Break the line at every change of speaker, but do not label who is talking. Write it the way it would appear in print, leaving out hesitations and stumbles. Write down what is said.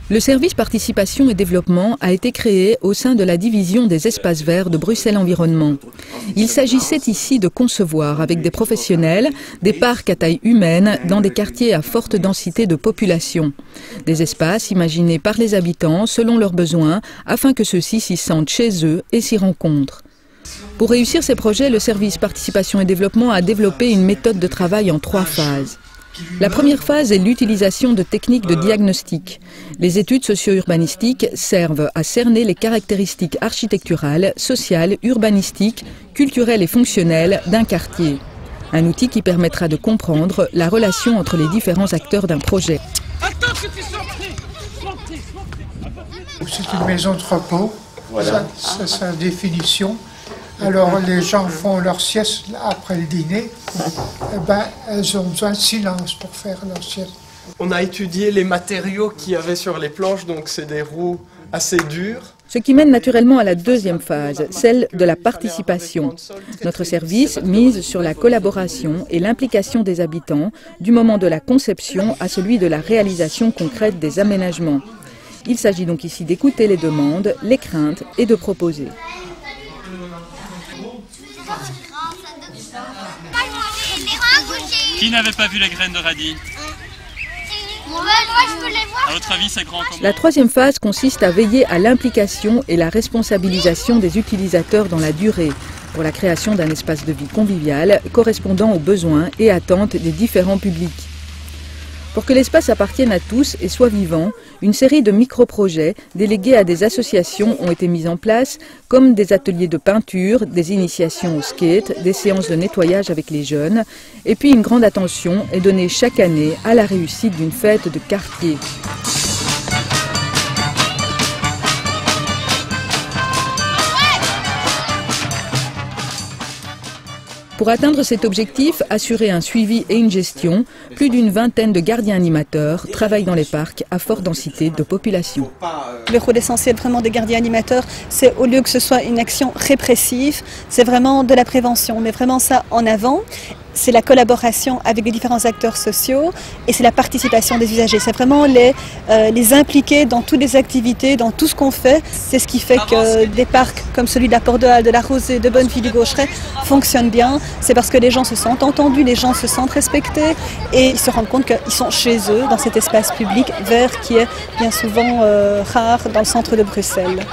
Le service participation et développement a été créé au sein de la division des espaces verts de Bruxelles Environnement. Il s'agissait ici de concevoir avec des professionnels des parcs à taille humaine dans des quartiers à forte densité de population. Des espaces imaginés par les habitants selon leurs besoins afin que ceux-ci s'y sentent chez eux et s'y rencontrent. Pour réussir ces projets, le service participation et développement a développé une méthode de travail en 3 phases. La première phase est l'utilisation de techniques de diagnostic. Les études socio-urbanistiques servent à cerner les caractéristiques architecturales, sociales, urbanistiques, culturelles et fonctionnelles d'un quartier. Un outil qui permettra de comprendre la relation entre les différents acteurs d'un projet.
C'est une maison de repos, voilà. Ça c'est la définition. Alors les gens font leur sieste après le dîner, elles ont besoin de silence pour faire leur sieste.
On a étudié les matériaux qu'il y avait sur les planches, donc c'est des roues assez dures.
Ce qui mène naturellement à la deuxième phase, celle de la participation. Notre service mise sur la collaboration et l'implication des habitants, du moment de la conception à celui de la réalisation concrète des aménagements. Il s'agit donc ici d'écouter les demandes, les craintes et de proposer.
Qui n'avait pas vu les graines de radis? À votre avis, c'est grand comment?
La troisième phase consiste à veiller à l'implication et la responsabilisation des utilisateurs dans la durée, pour la création d'un espace de vie convivial correspondant aux besoins et attentes des différents publics. Pour que l'espace appartienne à tous et soit vivant, une série de micro-projets délégués à des associations ont été mis en place, comme des ateliers de peinture, des initiations au skate, des séances de nettoyage avec les jeunes, et puis une grande attention est donnée chaque année à la réussite d'une fête de quartier. Pour atteindre cet objectif, assurer un suivi et une gestion, plus d'une vingtaine de gardiens animateurs travaillent dans les parcs à forte densité de population.
Le rôle essentiel vraiment des gardiens animateurs, c'est au lieu que ce soit une action répressive, c'est vraiment de la prévention, mais vraiment ça en avant. C'est la collaboration avec les différents acteurs sociaux et c'est la participation des usagers. C'est vraiment les impliquer dans toutes les activités, dans tout ce qu'on fait. C'est ce qui fait que des parcs comme celui de la Porte de Halle, de la Rosée, de Bonneville, du Gaucheret fonctionnent bien. C'est parce que les gens se sentent entendus, les gens se sentent respectés et ils se rendent compte qu'ils sont chez eux dans cet espace public vert qui est bien souvent rare dans le centre de Bruxelles.